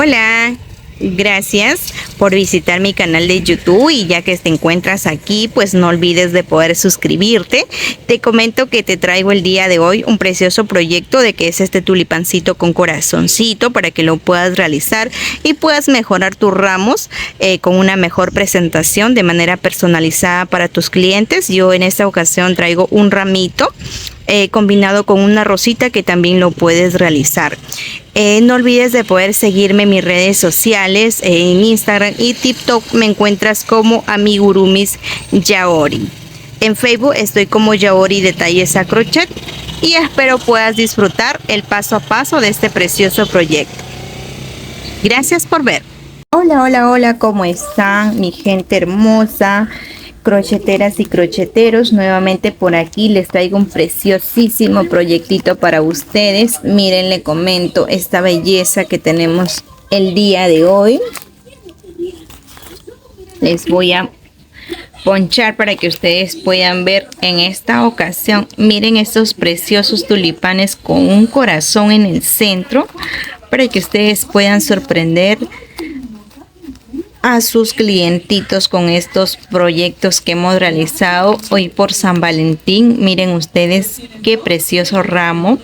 Hola, gracias por visitar mi canal de YouTube y ya que te encuentras aquí, pues no olvides de poder suscribirte. Te comento que te traigo el día de hoy un precioso proyecto de que es este tulipancito con corazoncito para que lo puedas realizar y puedas mejorar tus ramos con una mejor presentación de manera personalizada para tus clientes. Yo en esta ocasión traigo un ramito combinado con una rosita que también lo puedes realizar. No olvides de poder seguirme en mis redes sociales, en Instagram y TikTok me encuentras como Amigurumis Yaori. En Facebook estoy como Yaori Detalles a Crochet y espero puedas disfrutar el paso a paso de este precioso proyecto. Gracias por ver. Hola, hola, hola, ¿cómo están mi gente hermosa? Crocheteras y crocheteros, nuevamente por aquí les traigo un preciosísimo proyectito para ustedes. Miren, le comento esta belleza que tenemos el día de hoy. Les voy a ponchar para que ustedes puedan ver en esta ocasión. Miren estos preciosos tulipanes con un corazón en el centro para que ustedes puedan sorprender a sus clientitos con estos proyectos que hemos realizado hoy por San Valentín. Miren ustedes qué precioso ramo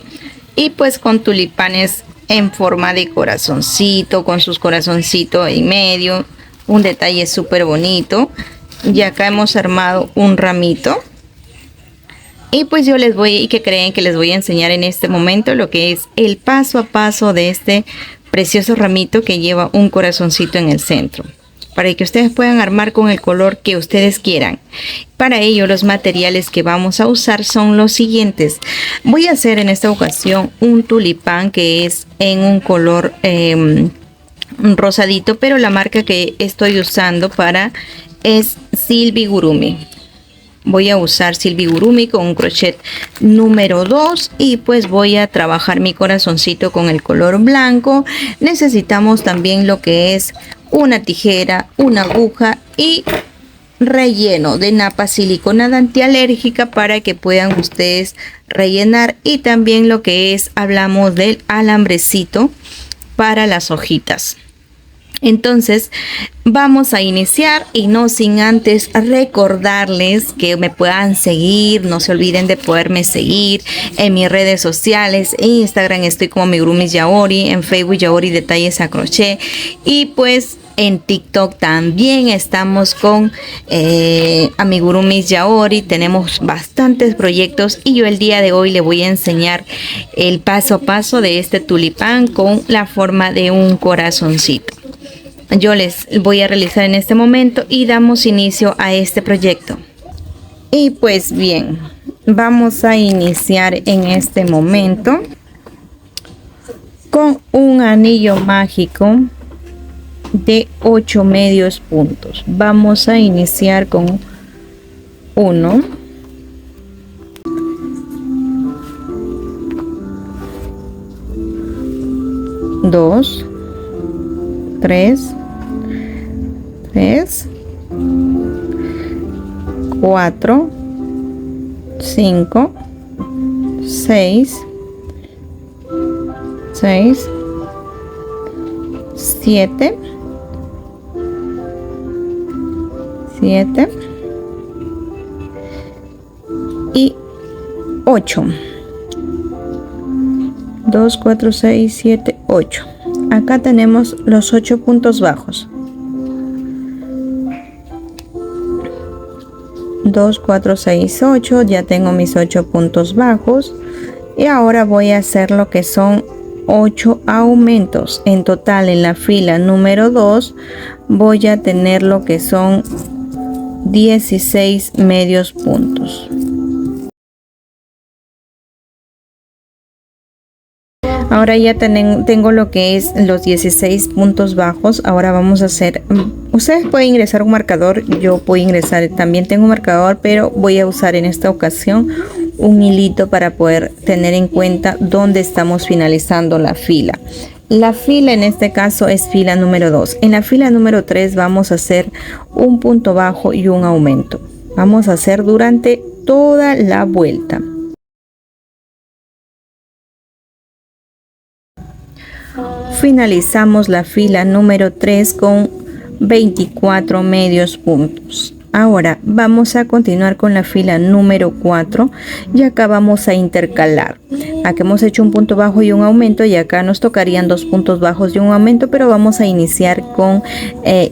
y pues con tulipanes en forma de corazoncito, con sus corazoncitos en medio, un detalle súper bonito. Y acá hemos armado un ramito y pues yo les voy, y que creen que les voy a enseñar en este momento lo que es el paso a paso de este precioso ramito que lleva un corazoncito en el centro, para que ustedes puedan armar con el color que ustedes quieran. Para ello los materiales que vamos a usar son los siguientes. Voy a hacer en esta ocasión un tulipán que es en un color rosadito, pero la marca que estoy usando para es Silvigurumi. Voy a usar Silvigurumi con un crochet número 2 y pues voy a trabajar mi corazoncito con el color blanco. Necesitamos también lo que es una tijera, una aguja y relleno de napa siliconada antialérgica para que puedan ustedes rellenar, y también lo que es, hablamos del alambrecito para las hojitas. Entonces vamos a iniciar, y no sin antes recordarles que me puedan seguir. No se olviden de poderme seguir en mis redes sociales. En Instagram estoy como Amigurumis Yaori, en Facebook Yaori Detalles a Crochet, y pues en TikTok también estamos con Amigurumis Yaori. Tenemos bastantes proyectos y yo el día de hoy le voy a enseñar el paso a paso de este tulipán con la forma de un corazoncito. Yo les voy a realizar en este momento y damos inicio a este proyecto. Y pues bien, vamos a iniciar en este momento con un anillo mágico de 8 medios puntos. Vamos a iniciar con 1, 2, 3, 4, 5, 6, 7 y 8. 2, 4, 6, 7, 8. Acá tenemos los 8 puntos bajos. 2, 4, 6, 8. Ya tengo mis 8 puntos bajos. Y ahora voy a hacer lo que son 8 aumentos. En total, en la fila número 2 voy a tener lo que son 16 medios puntos. Ahora ya tengo lo que es los 16 puntos bajos. Ahora vamos a hacer, ustedes pueden ingresar un marcador, yo puedo ingresar, también tengo un marcador, pero voy a usar en esta ocasión un hilito para poder tener en cuenta dónde estamos finalizando la fila. La fila en este caso es fila número 2. En la fila número 3 vamos a hacer un punto bajo y un aumento. Vamos a hacer durante toda la vuelta. finalizamos la fila número 3 con 24 medios puntos. Ahora vamos a continuar con la fila número 4 y acá vamos a intercalar. Aquí hemos hecho un punto bajo y un aumento, y acá nos tocarían 2 puntos bajos y un aumento, pero vamos a iniciar con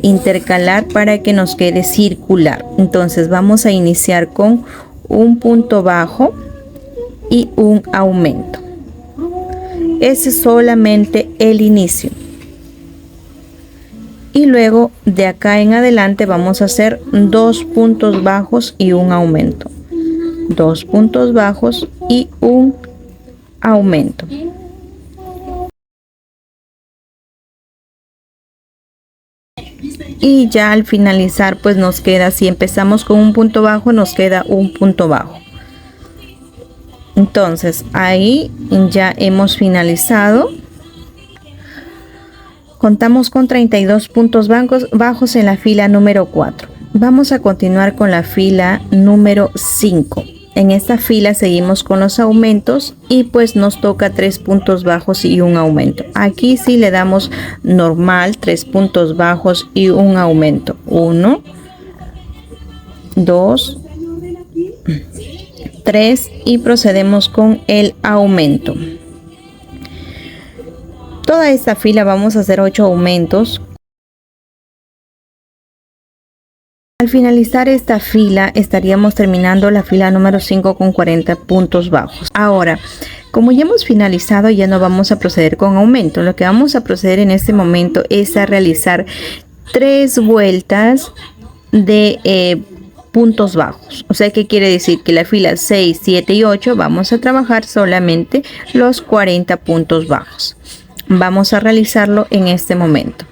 intercalar para que nos quede circular. Entonces vamos a iniciar con un punto bajo y un aumento. Ese es solamente el inicio. Y luego de acá en adelante vamos a hacer 2 puntos bajos y un aumento. 2 puntos bajos y un aumento. Y ya al finalizar pues nos queda, si empezamos con un punto bajo, nos queda un punto bajo. Entonces ahí ya hemos finalizado. Contamos con 32 puntos bajos en la fila número 4. Vamos a continuar con la fila número 5. En esta fila seguimos con los aumentos y pues nos toca 3 puntos bajos y un aumento. Aquí sí le damos normal, 3 puntos bajos y un aumento. 1, 2, 3 y procedemos con el aumento. Toda esta fila vamos a hacer 8 aumentos. Al finalizar esta fila estaríamos terminando la fila número 5 con 40 puntos bajos. Ahora, como ya hemos finalizado, ya no vamos a proceder con aumento. Lo que vamos a proceder en este momento es a realizar 3 vueltas de puntos bajos. O sea, ¿qué quiere decir? Que la fila 6, 7 y 8 vamos a trabajar solamente los 40 puntos bajos. Vamos a realizarlo en este momento.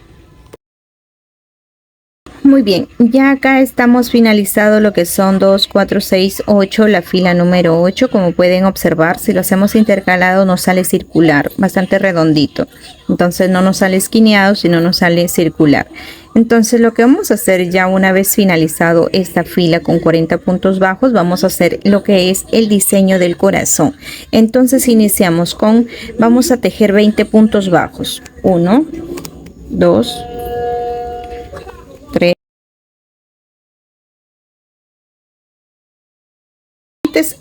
Muy bien, ya acá estamos finalizado lo que son 2, 4, 6, 8, la fila número 8. Como pueden observar, si lo hacemos intercalado nos sale circular, bastante redondito. Entonces no nos sale esquineado, sino nos sale circular. Entonces lo que vamos a hacer ya una vez finalizado esta fila con 40 puntos bajos, vamos a hacer lo que es el diseño del corazón. Entonces iniciamos con, vamos a tejer 20 puntos bajos. 1, 2, 3.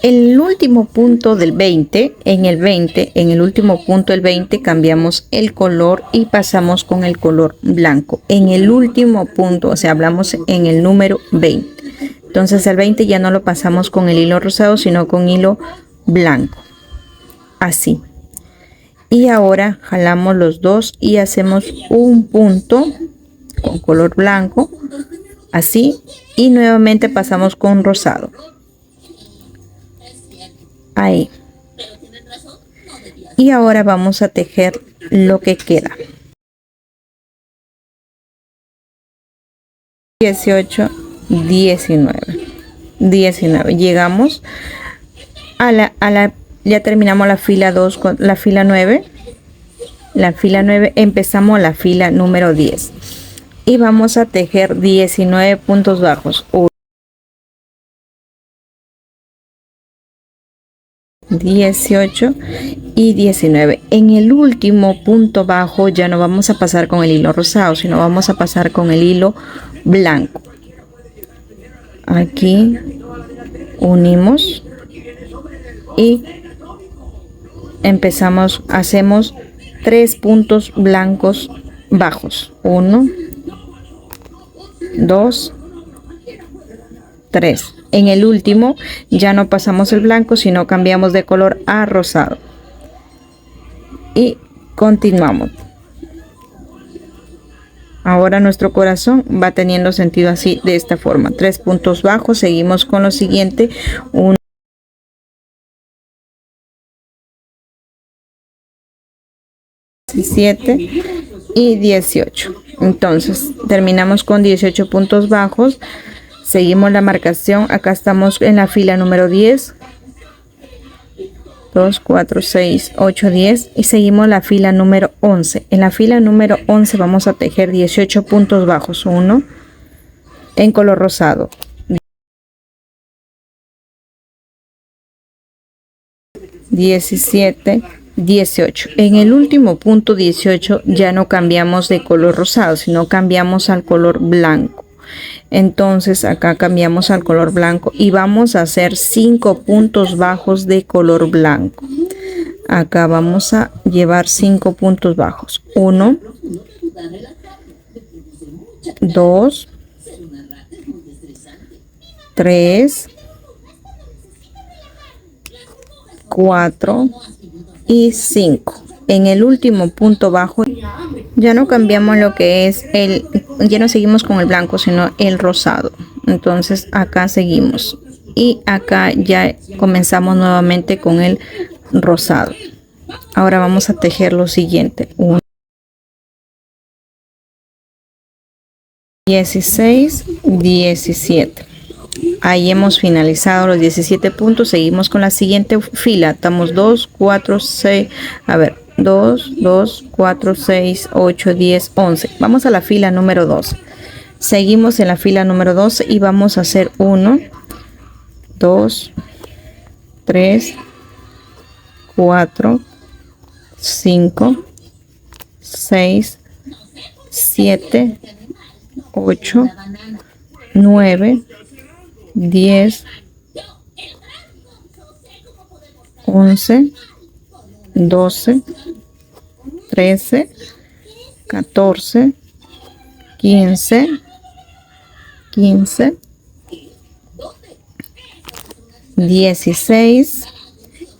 El último punto del 20, en el último punto del 20 cambiamos el color y pasamos con el color blanco. En el último punto, o sea, hablamos en el número 20. Entonces el 20 ya no lo pasamos con el hilo rosado, sino con hilo blanco. Así. Y ahora jalamos los dos y hacemos un punto con color blanco. Así. Y nuevamente pasamos con rosado. Ahí. Y ahora vamos a tejer lo que queda. 18, 19. Llegamos a la ya terminamos la fila 2 con la fila 9. La fila 9 empezamos la fila número 10 y vamos a tejer 19 puntos bajos. 18 y 19. En el último punto bajo ya no vamos a pasar con el hilo rosado, sino vamos a pasar con el hilo blanco. Aquí unimos y empezamos, hacemos 3 puntos blancos bajos. 1, 2, 3. En el último ya no pasamos el blanco, sino cambiamos de color a rosado. Y continuamos. Ahora nuestro corazón va teniendo sentido así, de esta forma. 3 puntos bajos. Seguimos con lo siguiente. 1, 17 y 18. Entonces terminamos con 18 puntos bajos. Seguimos la marcación. Acá estamos en la fila número 10. 2, 4, 6, 8, 10 y seguimos la fila número 11. En la fila número 11 vamos a tejer 18 puntos bajos. 1 en color rosado. 17 18. En el último punto 18 ya no cambiamos de color rosado, sino cambiamos al color blanco. Entonces acá cambiamos al color blanco y vamos a hacer 5 puntos bajos de color blanco. Acá vamos a llevar 5 puntos bajos. 1, 2, 3, 4 y 5. En el último punto bajo ya no cambiamos lo que es ya no seguimos con el blanco, sino el rosado. Entonces acá seguimos y acá ya comenzamos nuevamente con el rosado. Ahora vamos a tejer lo siguiente: 1, 16, 17. Ahí hemos finalizado los 17 puntos. Seguimos con la siguiente fila. Estamos 2, 4, 6. A ver, 2, 2, 4, 6, 8, 10, 11. Vamos a la fila número 2. Seguimos en la fila número 12 y vamos a hacer 1, 2, 3, 4, 5, 6, 7, 8, 9, 10, 11, 12, 13, 14, 15, 16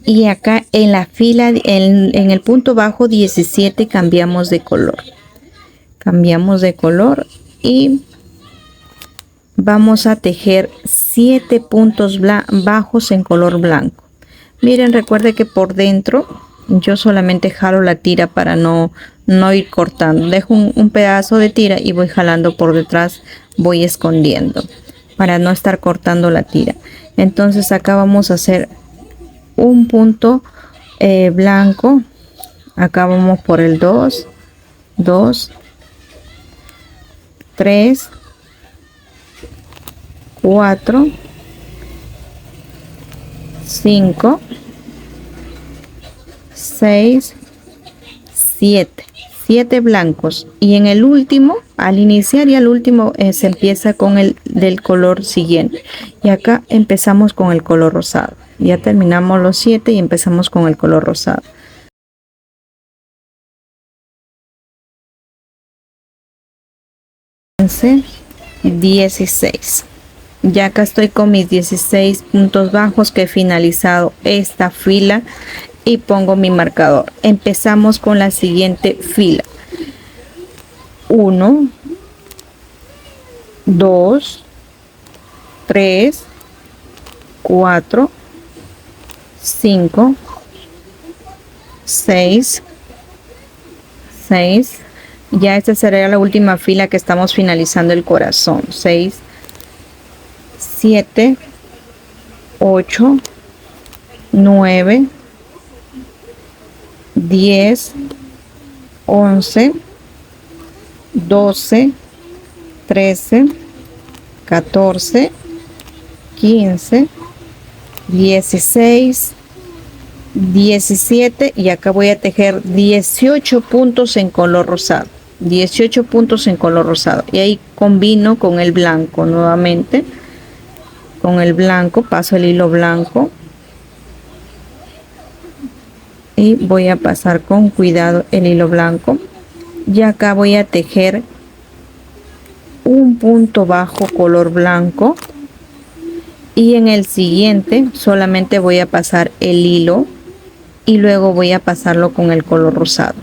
y acá en la fila, en el punto bajo 17 cambiamos de color. Cambiamos de color y vamos a tejer 7 puntos bajos en color blanco. Miren, recuerde que por dentro yo solamente jalo la tira para no ir cortando. Dejo un pedazo de tira y voy jalando por detrás, voy escondiendo para no estar cortando la tira. Entonces acá vamos a hacer un punto blanco. Acá vamos por el 2, 2, 3, 4, 5, 6, 7. 7 blancos. Y en el último, al iniciar y al último, se empieza con el del color siguiente. Y acá empezamos con el color rosado. Ya terminamos los 7 y empezamos con el color rosado. Fíjense, 16. Ya acá estoy con mis 16 puntos bajos que he finalizado esta fila y pongo mi marcador. Empezamos con la siguiente fila: 1, 2, 3, 4, 5, 6. Ya esta será la última fila que estamos finalizando el corazón. 6, 7, 8, 9, 10, 11, 12, 13, 14, 15, 16, 17 y acá voy a tejer 18 puntos en color rosado. 18 puntos en color rosado y ahí combino con el blanco nuevamente. Con el blanco paso el hilo blanco y voy a pasar con cuidado el hilo blanco y acá voy a tejer un punto bajo color blanco y en el siguiente solamente voy a pasar el hilo y luego voy a pasarlo con el color rosado.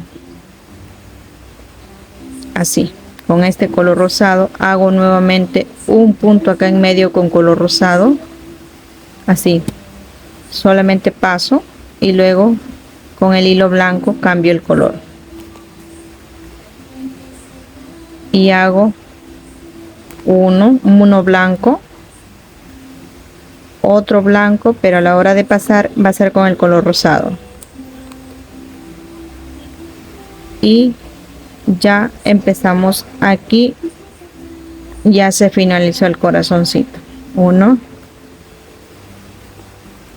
Así, con este color rosado hago nuevamente un punto acá en medio con color rosado. Así, solamente paso y luego con el hilo blanco cambio el color y hago uno blanco, otro blanco, pero a la hora de pasar va a ser con el color rosado y ya empezamos aquí. Ya se finalizó el corazoncito. 1,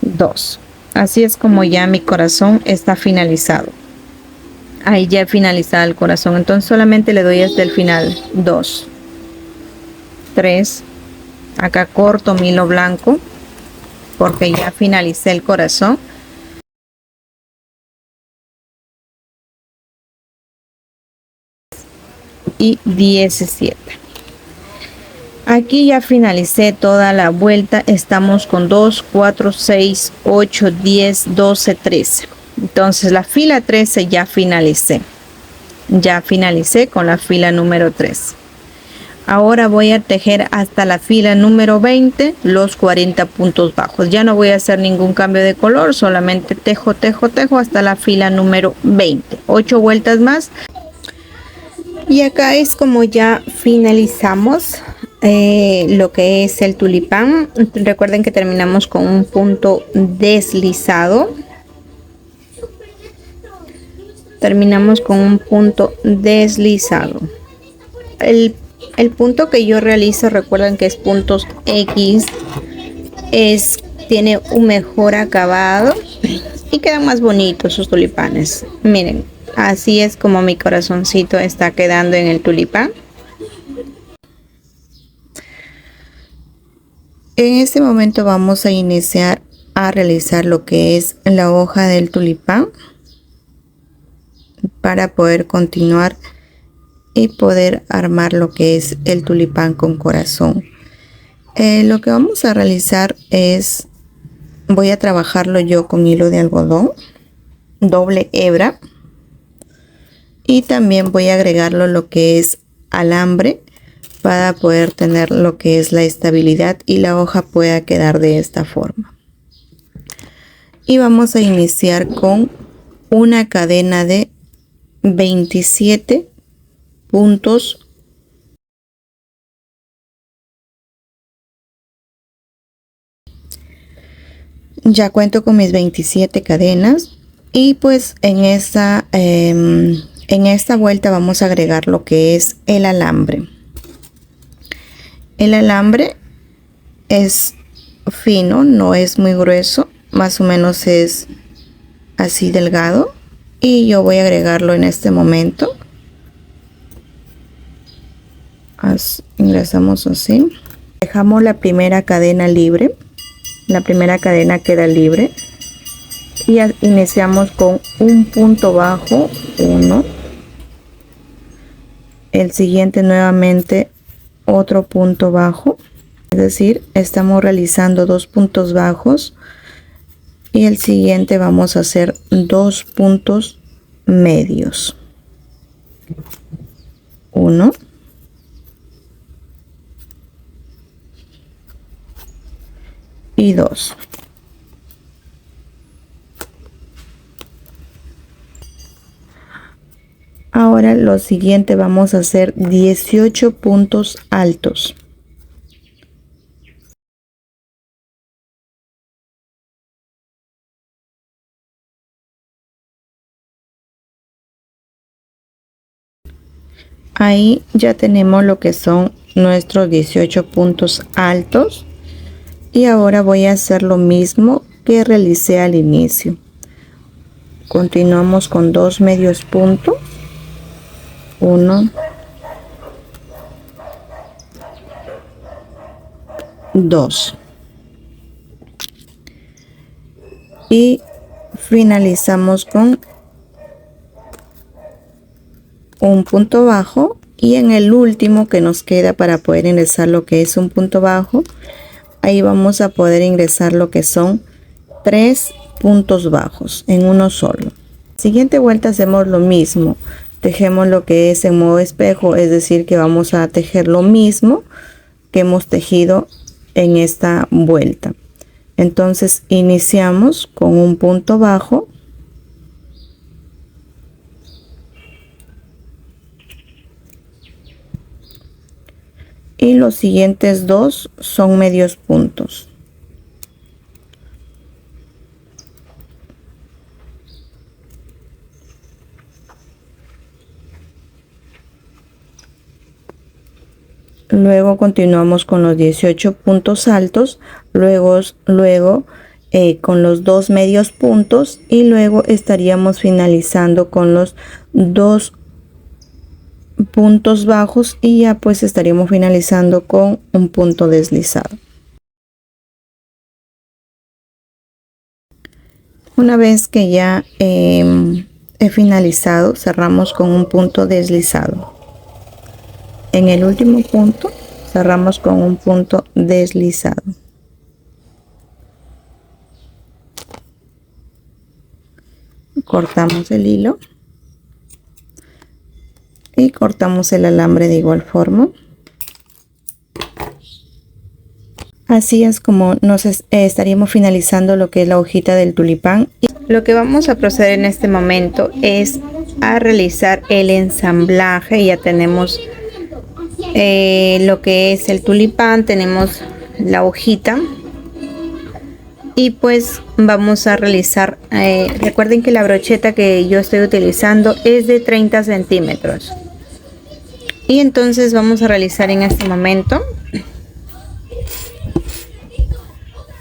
2. Así es como ya mi corazón está finalizado. Ahí ya he finalizado el corazón. Entonces solamente le doy hasta el final. 2, 3. Acá corto mi hilo blanco porque ya finalicé el corazón. Y 17. Aquí ya finalicé toda la vuelta. Estamos con 2, 4, 6, 8, 10, 12, 13. Entonces la fila 13 ya finalicé. Ya finalicé con la fila número 3. Ahora voy a tejer hasta la fila número 20 los 40 puntos bajos. Ya no voy a hacer ningún cambio de color, solamente tejo, tejo, tejo hasta la fila número 20. 8 vueltas más. Y acá es como ya finalizamos lo que es el tulipán. Recuerden que terminamos con un punto deslizado. Terminamos con un punto deslizado. El punto que yo realizo, recuerden que es puntos X, tiene un mejor acabado y quedan más bonitos sus tulipanes. Miren, así es como mi corazoncito está quedando en el tulipán. En este momento vamos a iniciar a realizar lo que es la hoja del tulipán para poder continuar y poder armar lo que es el tulipán con corazón. Lo que vamos a realizar es, voy a trabajarlo yo con hilo de algodón, doble hebra, y también voy a agregarlo lo que es alambre para poder tener lo que es la estabilidad y la hoja pueda quedar de esta forma. Y vamos a iniciar con una cadena de 27 puntos ya cuento con mis 27 cadenas y pues en esta vuelta vamos a agregar lo que es el alambre. El alambre es fino, no es muy grueso, más o menos es así delgado y yo voy a agregarlo en este momento. Ingresamos así, dejamos la primera cadena libre, la primera cadena queda libre y iniciamos con un punto bajo, 1, el siguiente nuevamente otro punto bajo, es decir, estamos realizando 2 puntos bajos y el siguiente vamos a hacer 2 puntos medios, 1 y 2. Ahora lo siguiente vamos a hacer 18 puntos altos. Ahí ya tenemos lo que son nuestros 18 puntos altos. Y ahora voy a hacer lo mismo que realicé al inicio. Continuamos con 2 medios puntos, 1, 2 y finalizamos con un punto bajo y en el último que nos queda para poder ingresar lo que es un punto bajo, ahí vamos a poder ingresar lo que son 3 puntos bajos en uno solo. Siguiente vuelta hacemos lo mismo, tejemos lo que es en modo espejo, es decir que vamos a tejer lo mismo que hemos tejido en esta vuelta. Entonces iniciamos con un punto bajo, y los siguientes 2 son medios puntos. Luego continuamos con los 18 puntos altos, luego con los dos medios puntos y luego estaríamos finalizando con los dos puntos bajos y ya pues estaríamos finalizando con un punto deslizado. Una vez que ya he finalizado, cerramos con un punto deslizado. En el último punto cerramos con un punto deslizado. Cortamos el hilo y cortamos el alambre de igual forma. Así es como estaríamos finalizando lo que es la hojita del tulipán. Lo que vamos a proceder en este momento es a realizar el ensamblaje. Ya tenemos lo que es el tulipán, tenemos la hojita y pues vamos a realizar, recuerden que la brocheta que yo estoy utilizando es de 30 centímetros y entonces vamos a realizar en este momento.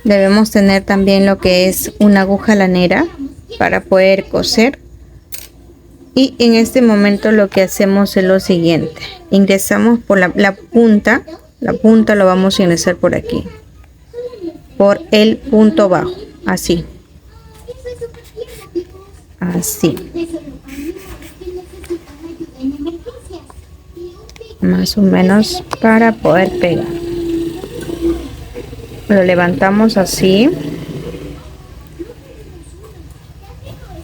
Debemos tener también lo que es una aguja lanera para poder coser. Y en este momento lo que hacemos es lo siguiente. Ingresamos por la punta. La punta lo vamos a ingresar por aquí. Por el punto bajo. Así. Así. Más o menos para poder pegar. Lo levantamos así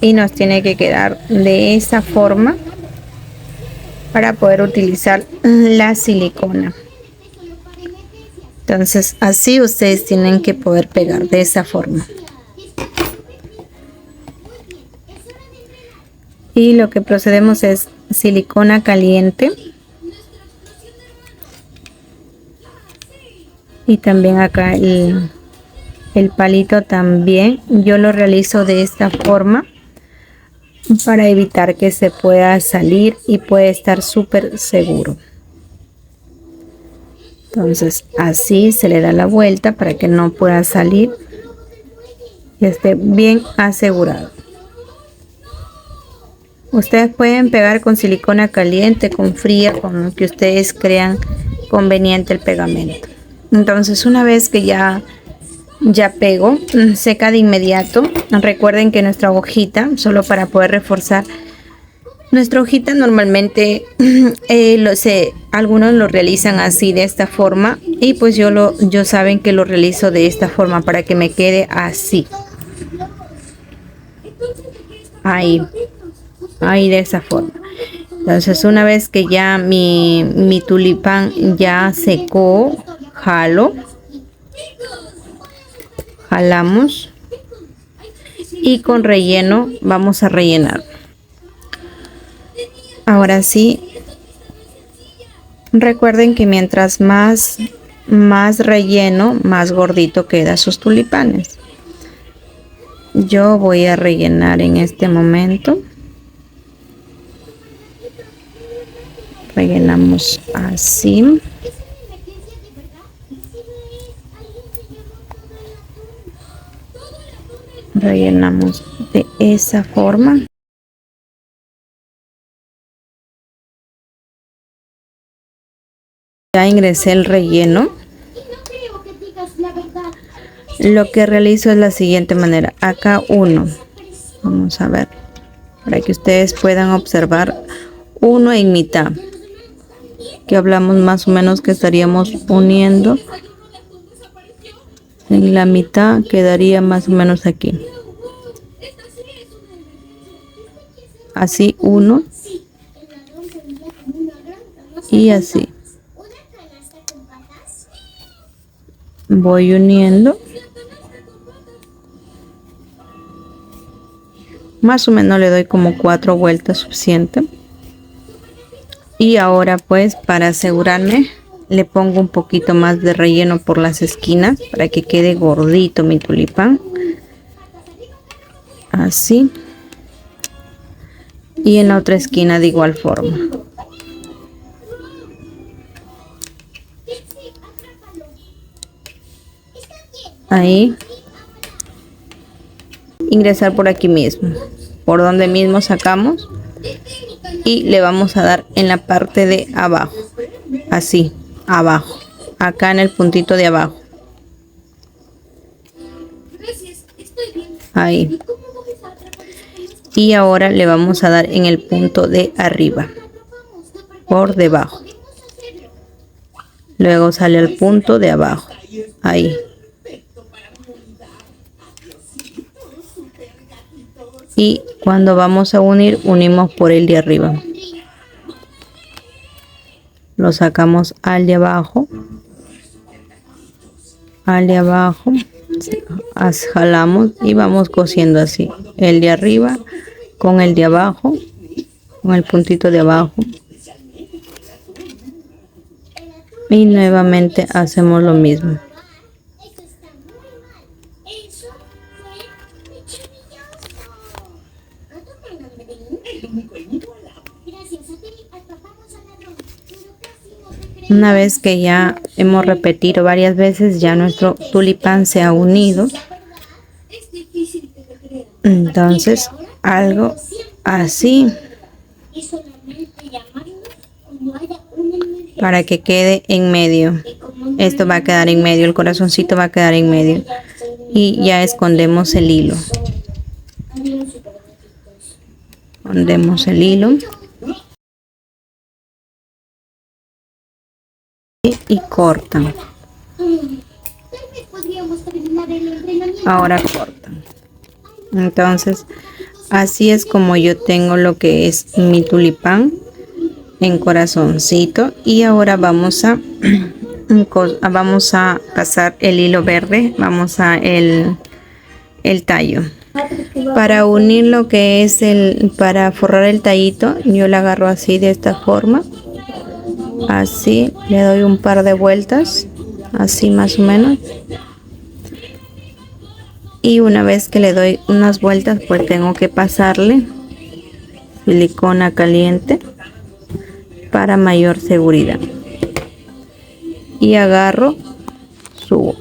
y nos tiene que quedar de esa forma para poder utilizar la silicona. Entonces así ustedes tienen que poder pegar de esa forma. Y lo que procedemos es silicona caliente. Y también acá el palito también yo lo realizo de esta forma para evitar que se pueda salir y puede estar súper seguro. Entonces así se le da la vuelta para que no pueda salir y esté bien asegurado. Ustedes pueden pegar con silicona caliente, con fría, con lo que ustedes crean conveniente el pegamento. Entonces una vez que ya pego, seca de inmediato. Recuerden que nuestra hojita, solo para poder reforzar, nuestra hojita normalmente algunos lo realizan así de esta forma y pues yo saben que lo realizo de esta forma para que me quede así. Ahí de esa forma. Entonces una vez que ya mi tulipán ya secó, jalamos y con relleno vamos a rellenar. Ahora sí, recuerden que mientras más relleno, más gordito queda sus tulipanes. Yo voy a rellenar en este momento. Rellenamos así. Rellenamos de esa forma. Ya ingresé el relleno. Lo que realizo es la siguiente manera. Acá uno. Vamos a ver. Para que ustedes puedan observar. Uno en mitad. Que hablamos más o menos que estaríamos uniendo. En la mitad quedaría más o menos aquí. Así uno. Y así. Voy uniendo. Más o menos le doy como 4 vueltas suficiente. Y ahora pues para asegurarme le pongo un poquito más de relleno por las esquinas para que quede gordito mi tulipán. Así. Y en la otra esquina de igual forma. Ahí. ingresar por aquí mismo, por donde mismo sacamos, y le vamos a dar en la parte de abajo, así, abajo, acá en el puntito de abajo, ahí. Y ahora le vamos a dar en el punto de arriba, por debajo. Luego sale el punto de abajo, ahí. Y cuando vamos a unir, unimos por el de arriba. Lo sacamos al de abajo, jalamos y vamos cosiendo así. El de arriba con el de abajo, con el puntito de abajo. Y nuevamente hacemos lo mismo. Una vez que ya hemos repetido varias veces, ya nuestro tulipán se ha unido. Entonces, algo así, para que quede en medio. Esto va a quedar en medio, el corazoncito va a quedar en medio. Y ya escondemos el hilo. Escondemos el hilo. Y cortan. Ahora cortan. Entonces, así es como yo tengo lo que es mi tulipán en corazoncito. Y ahora vamos a pasar el hilo verde, vamos a el tallo. Para unir lo que es para forrar el tallito, yo la agarro así, de esta forma. Así, le doy un par de vueltas, así más o menos. Y una vez que le doy unas vueltas, pues tengo que pasarle silicona caliente para mayor seguridad. Y agarro, subo.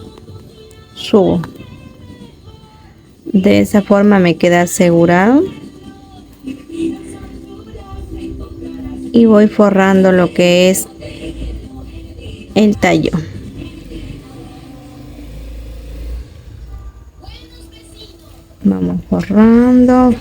De esa forma me queda asegurado. Y voy forrando lo que es el tallo. Vamos forrando.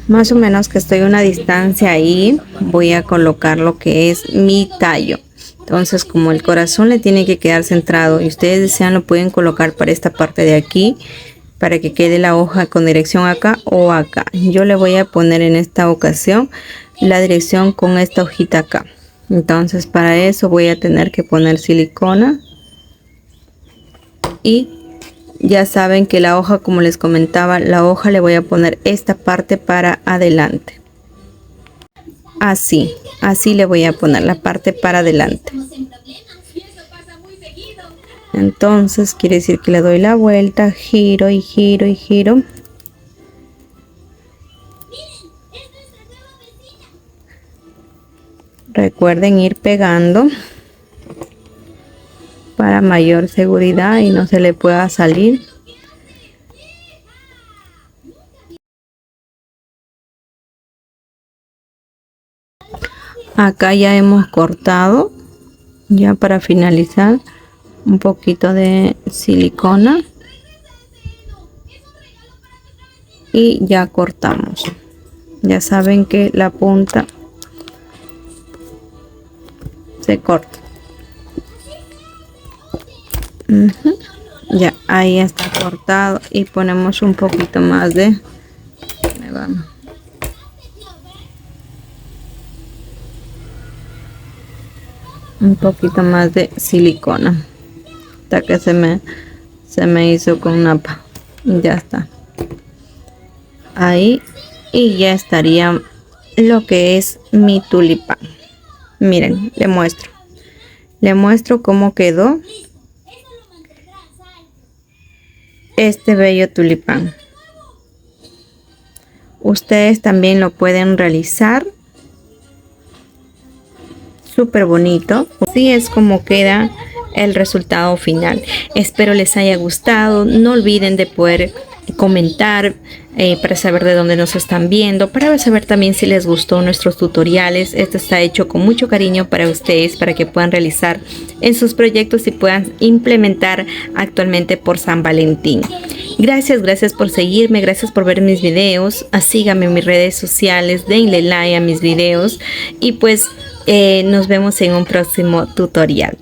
Más o menos que estoy a una distancia ahí, voy a colocar lo que es mi tallo. Entonces, como el corazón le tiene que quedar centrado y ustedes desean, lo pueden colocar para esta parte de aquí, para que quede la hoja con dirección acá o acá. Yo le voy a poner en esta ocasión la dirección con esta hojita acá. Entonces, para eso voy a tener que poner silicona. Y ya saben que la hoja, como les comentaba, la hoja le voy a poner esta parte para adelante. Así le voy a poner la parte para adelante. Entonces quiere decir que le doy la vuelta, giro y giro y giro. Recuerden ir pegando para mayor seguridad y no se le pueda salir. Acá ya hemos cortado, ya para finalizar, un poquito de silicona y ya cortamos. Ya saben que la punta se corta. Ya ahí está cortado y ponemos un poquito más de silicona hasta que se me hizo con napa. Ya está ahí y ya estaría lo que es mi tulipán. Miren, le muestro cómo quedó este bello tulipán. Ustedes también lo pueden realizar súper bonito. Así es como queda el resultado final. Espero les haya gustado. No olviden de poder comentar para saber de dónde nos están viendo, para saber también si les gustó nuestros tutoriales. Esto está hecho con mucho cariño para ustedes, para que puedan realizar en sus proyectos y puedan implementar actualmente por San Valentín. Gracias por seguirme, gracias por ver mis videos. Síganme en mis redes sociales, denle like a mis videos y pues nos vemos en un próximo tutorial.